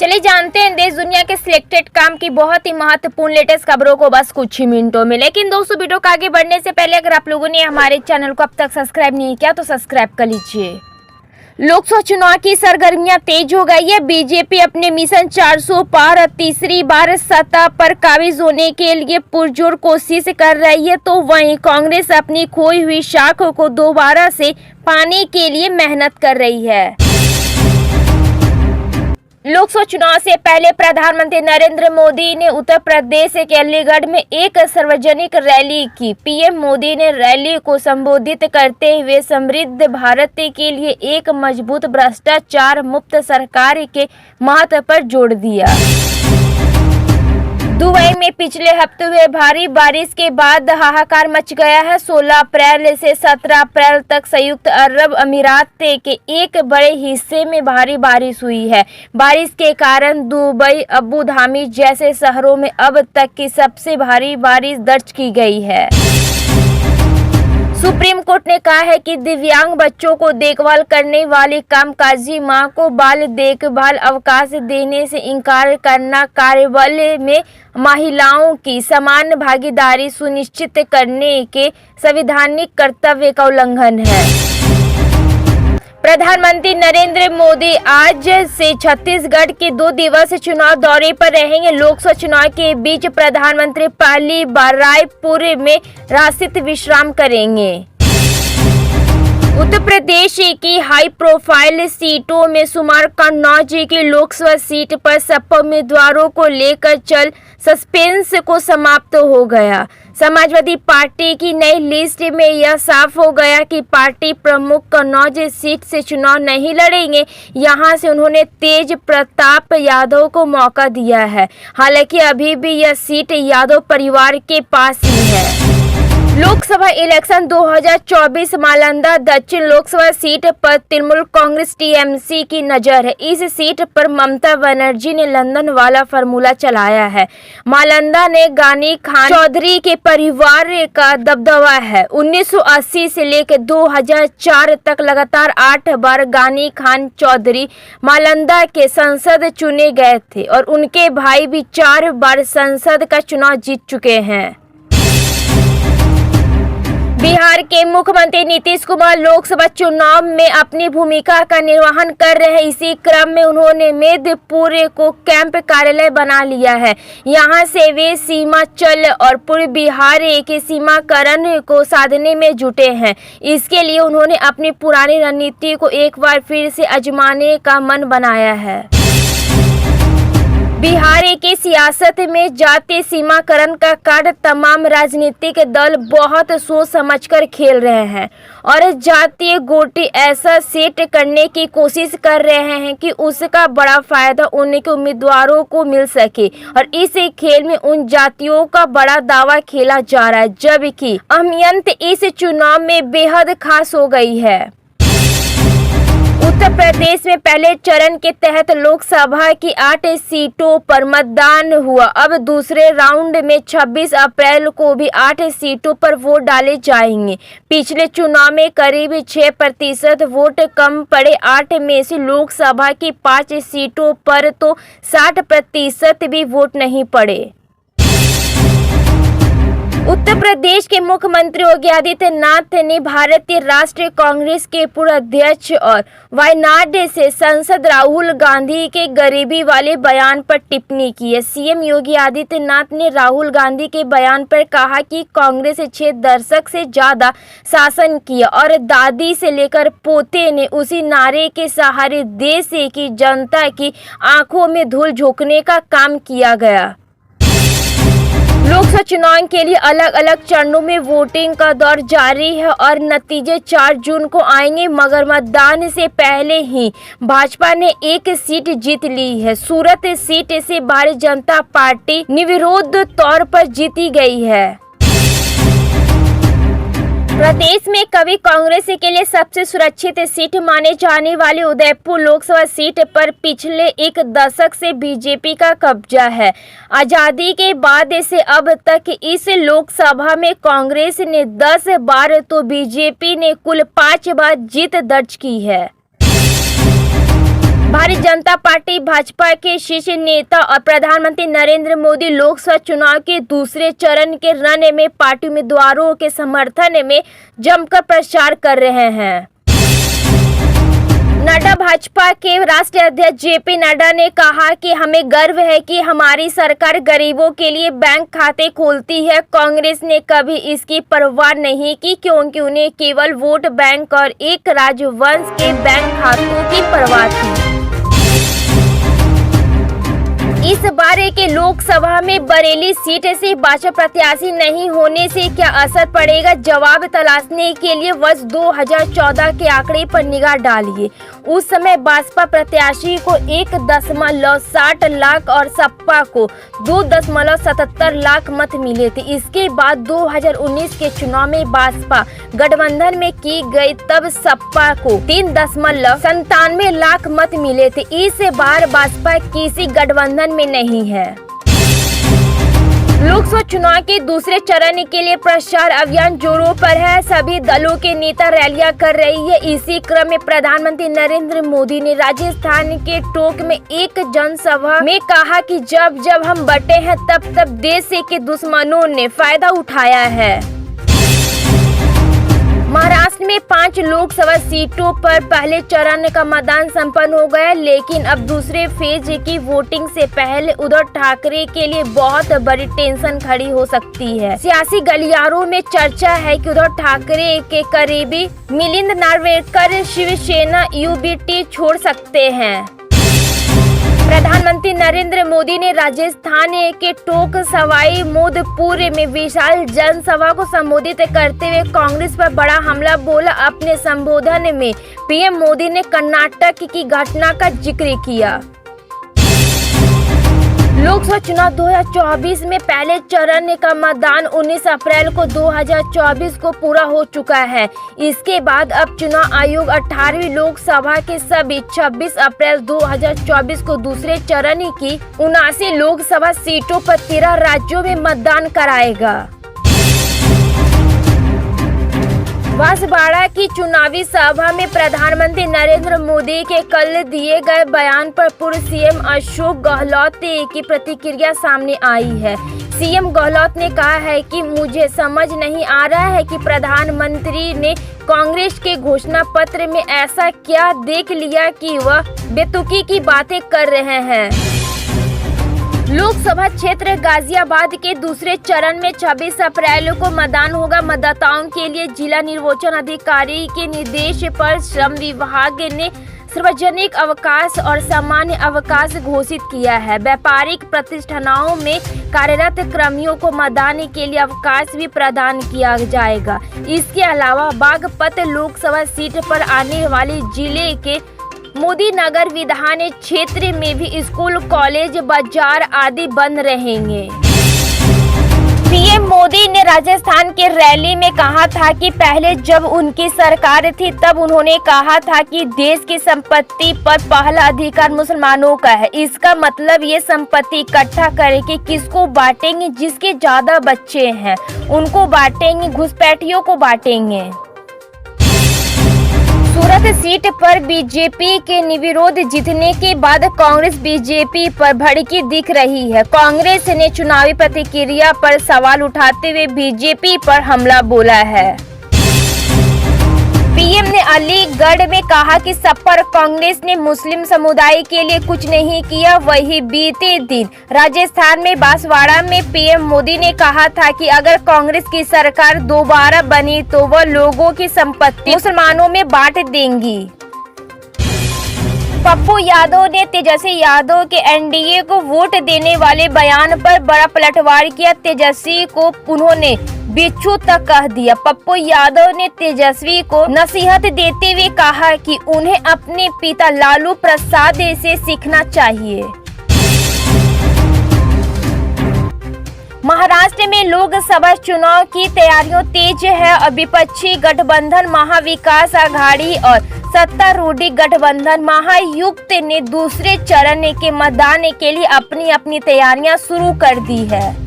चलिए जानते हैं देश दुनिया के सिलेक्टेड काम की बहुत ही महत्वपूर्ण लेटेस्ट खबरों को बस कुछ ही मिनटों में। लेकिन दोस्तों, वीडियो को आगे बढ़ने से पहले अगर आप लोगों ने हमारे चैनल को अब तक सब्सक्राइब नहीं किया तो सब्सक्राइब कर लीजिए। लोकसभा चुनाव की सरगर्मियां तेज हो गई है। बीजेपी अपने मिशन 400 पार तीसरी बार सत्ता पर काबिज होने के लिए पुरजोर कोशिश कर रही है, तो वहीं कांग्रेस अपनी खोई हुई शाख को दोबारा से पाने के लिए मेहनत कर रही है। लोकसभा चुनाव से पहले प्रधानमंत्री नरेंद्र मोदी ने उत्तर प्रदेश के अलीगढ़ में एक सार्वजनिक रैली की। पीएम मोदी ने रैली को संबोधित करते हुए समृद्ध भारत के लिए एक मजबूत भ्रष्टाचार मुक्त सरकार के महत्व पर जोर दिया। दुबई में पिछले हफ्ते हुए भारी बारिश के बाद हाहाकार मच गया है। 16 अप्रैल से 17 अप्रैल तक संयुक्त अरब अमीरात के एक बड़े हिस्से में भारी बारिश हुई है। बारिश के कारण दुबई, अबू धाबी जैसे शहरों में अब तक की सबसे भारी बारिश दर्ज की गई है। सुप्रीम कोर्ट ने कहा है कि दिव्यांग बच्चों को देखभाल करने वाली कामकाजी मां को बाल देखभाल अवकाश देने से इंकार करना कार्यबल में महिलाओं की समान भागीदारी सुनिश्चित करने के संवैधानिक कर्तव्य का उल्लंघन है। प्रधानमंत्री नरेंद्र मोदी आज से छत्तीसगढ़ के 2 दिवसीय चुनाव दौरे पर रहेंगे। लोकसभा चुनाव के बीच प्रधानमंत्री पहली बार रायपुर में राष्ट्रीय विश्राम करेंगे। उत्तर प्रदेश की हाई प्रोफाइल सीटों में शुमार कन्नौज की लोकसभा सीट पर सपा उम्मीदवारों को लेकर चल सस्पेंस को समाप्त हो गया। समाजवादी पार्टी की नई लिस्ट में यह साफ हो गया कि पार्टी प्रमुख कन्नौज सीट से चुनाव नहीं लड़ेंगे। यहां से उन्होंने तेज प्रताप यादव को मौका दिया है। हालांकि अभी भी यह सीट यादव परिवार के पास ही है। लोकसभा इलेक्शन 2024 नालंदा दक्षिण लोकसभा सीट पर तृणमूल कांग्रेस टीएमसी की नजर है। इस सीट पर ममता बनर्जी ने लंदन वाला फार्मूला चलाया है। नालंदा ने गानी खान चौधरी के परिवार का दबदबा है। 1980 से लेकर 2004 तक लगातार 8 बार गानी खान चौधरी नालंदा के सांसद चुने गए थे और उनके भाई भी 4 बार संसद का चुनाव जीत चुके हैं। बिहार के मुख्यमंत्री नीतीश कुमार लोकसभा चुनाव में अपनी भूमिका का निर्वहन कर रहे हैं। इसी क्रम में उन्होंने मेदपुर को कैंप कार्यालय बना लिया है। यहां से वे सीमांचल और पूर्व बिहार के सीमाकरण को साधने में जुटे हैं। इसके लिए उन्होंने अपनी पुरानी रणनीति को एक बार फिर से आजमाने का मन बनाया है। बिहार की सियासत में जातीय सीमाकरण का कार्ड तमाम राजनीतिक दल बहुत सोच समझकर खेल रहे हैं और जातीय गोटी ऐसा सेट करने की कोशिश कर रहे हैं कि उसका बड़ा फायदा उनके उम्मीदवारों को मिल सके और इस खेल में उन जातियों का बड़ा दावा खेला जा रहा है, जबकि अहमियत इस चुनाव में बेहद खास हो गई है। उत्तर प्रदेश में पहले चरण के तहत लोकसभा की 8 सीटों पर मतदान हुआ। अब दूसरे राउंड में 26 अप्रैल को भी 8 सीटों पर वोट डाले जाएंगे। पिछले चुनाव में करीब 6% वोट कम पड़े। 8 में से लोकसभा की 5 सीटों पर तो 60% भी वोट नहीं पड़े। उत्तर प्रदेश के मुख्यमंत्री योगी आदित्यनाथ ने भारतीय राष्ट्रीय कांग्रेस के पूर्व अध्यक्ष और वायनाड से सांसद राहुल गांधी के गरीबी वाले बयान पर टिप्पणी की है। सीएम योगी आदित्यनाथ ने राहुल गांधी के बयान पर कहा कि कांग्रेस 6 दशक से ज्यादा शासन किया और दादी से लेकर पोते ने उसी नारे के सहारे देश की जनता की आंखों में धूल झोंकने का काम किया गया। लोकसभा चुनाव के लिए अलग अलग चरणों में वोटिंग का दौर जारी है और नतीजे 4 जून को आएंगे, मगर मतदान से पहले ही भाजपा ने एक सीट जीत ली है। सूरत सीट से भारतीय जनता पार्टी निर्विरोध तौर पर जीती गई है। प्रदेश में कभी कांग्रेस के लिए सबसे सुरक्षित सीट माने जाने वाली उदयपुर लोकसभा सीट पर पिछले 1 दशक से बीजेपी का कब्जा है। आजादी के बाद से अब तक इस लोकसभा में कांग्रेस ने 10 बार तो बीजेपी ने कुल 5 बार जीत दर्ज की है। भारतीय जनता पार्टी भाजपा के शीर्ष नेता और प्रधानमंत्री नरेंद्र मोदी लोकसभा चुनाव के दूसरे चरण के रण में पार्टी उम्मीदवारों के समर्थन में जमकर प्रचार कर रहे हैं। नड्डा भाजपा के राष्ट्रीय अध्यक्ष जेपी नड्डा ने कहा कि हमें गर्व है कि हमारी सरकार गरीबों के लिए बैंक खाते खोलती है। कांग्रेस ने कभी इसकी परवाह नहीं की क्योंकि उन्हें केवल वोट बैंक और एक राजवंश के बैंक खातों की परवाह थी। इस बार के लोकसभा में बरेली सीट से भाजपा प्रत्याशी नहीं होने से क्या असर पड़ेगा, जवाब तलाशने के लिए वर्ष 2014 के आंकड़े पर निगाह डालिए। उस समय भाजपा प्रत्याशी को 1.60 लाख और सपा को 2.77 लाख मत मिले थे। इसके बाद 2019 के चुनाव में भाजपा गठबंधन में की गई, तब सपा को 3.97 लाख मत मिले थे। इस बार भाजपा किसी गठबंधन में नहीं है। लोकसभा चुनाव के दूसरे चरण के लिए प्रचार अभियान जोरों पर है। सभी दलों के नेता रैलियां कर रही है। इसी क्रम में प्रधानमंत्री नरेंद्र मोदी ने राजस्थान के टोंक में एक जनसभा में कहा कि जब जब हम बटे हैं तब तब देश के दुश्मनों ने फायदा उठाया है। महाराष्ट्र में 5 लोकसभा सीटों पर पहले चरण का मतदान संपन्न हो गया, लेकिन अब दूसरे फेज की वोटिंग से पहले उद्धव ठाकरे के लिए बहुत बड़ी टेंशन खड़ी हो सकती है। सियासी गलियारों में चर्चा है कि उद्धव ठाकरे के करीबी मिलिंद नार्वेकर शिवसेना यूबीटी छोड़ सकते हैं। प्रधानमंत्री नरेंद्र मोदी ने राजस्थान के टोंक सवाई माधोपुर में विशाल जनसभा को संबोधित करते हुए कांग्रेस पर बड़ा हमला बोला। अपने संबोधन में पीएम मोदी ने कर्नाटक की घटना का जिक्र किया। लोकसभा चुनाव 2024 में पहले चरण का मतदान 19 अप्रैल को 2024 को पूरा हो चुका है। इसके बाद अब चुनाव आयोग 18वीं लोकसभा के सभी 26 अप्रैल 2024 को दूसरे चरण की 79 लोकसभा सीटों पर 13 राज्यों में मतदान कराएगा। बांसवाड़ा की चुनावी सभा में प्रधानमंत्री नरेंद्र मोदी के कल दिए गए बयान पर पूर्व सीएम अशोक गहलोत की प्रतिक्रिया सामने आई है। सीएम गहलोत ने कहा है कि मुझे समझ नहीं आ रहा है कि प्रधानमंत्री ने कांग्रेस के घोषणा पत्र में ऐसा क्या देख लिया कि वह बेतुकी की बातें कर रहे हैं। लोकसभा क्षेत्र गाजियाबाद के दूसरे चरण में 26 अप्रैल को मतदान होगा। मतदाताओं के लिए जिला निर्वाचन अधिकारी के निर्देश पर श्रम विभाग ने सार्वजनिक अवकाश और सामान्य अवकाश घोषित किया है। व्यापारिक प्रतिष्ठानों में कार्यरत कर्मियों को मतदान के लिए अवकाश भी प्रदान किया जाएगा। इसके अलावा बागपत लोकसभा सीट पर आने वाले जिले के मोदी नगर विधान क्षेत्र में भी स्कूल, कॉलेज, बाजार आदि बंद रहेंगे। पीएम मोदी ने राजस्थान के रैली में कहा था कि पहले जब उनकी सरकार थी तब उन्होंने कहा था कि देश की संपत्ति पर पहला अधिकार मुसलमानों का है। इसका मतलब ये संपत्ति इकट्ठा करके किसको बांटेंगे? जिसके ज्यादा बच्चे हैं उनको बांटेंगे, घुसपैठियों को बांटेंगे। सूरत सीट पर बीजेपी के निर्विरोध जीतने के बाद कांग्रेस बीजेपी पर भड़की दिख रही है। कांग्रेस ने चुनावी प्रतिक्रिया पर सवाल उठाते हुए बीजेपी पर हमला बोला है। पीएम ने अलीगढ़ में कहा कि सपा और कांग्रेस ने मुस्लिम समुदाय के लिए कुछ नहीं किया। वही बीते दिन राजस्थान में बांसवाड़ा में पीएम मोदी ने कहा था कि अगर कांग्रेस की सरकार दोबारा बनी तो वह लोगों की संपत्ति मुसलमानों में बांट देंगी। पप्पू यादव ने तेजस्वी यादव के एनडीए को वोट देने वाले बयान पर बड़ा पलटवार किया। तेजस्वी को उन्होंने बिच्छू तक कह दिया। पप्पू यादव ने तेजस्वी को नसीहत देते हुए कहा कि उन्हें अपने पिता लालू प्रसाद से सीखना चाहिए। महाराष्ट्र में लोकसभा चुनाव की तैयारियां तेज है और विपक्षी गठबंधन महाविकास आघाड़ी और सत्तारूढ़ गठबंधन महायुक्त ने दूसरे चरण के मतदान के लिए अपनी अपनी तैयारियां शुरू कर दी है।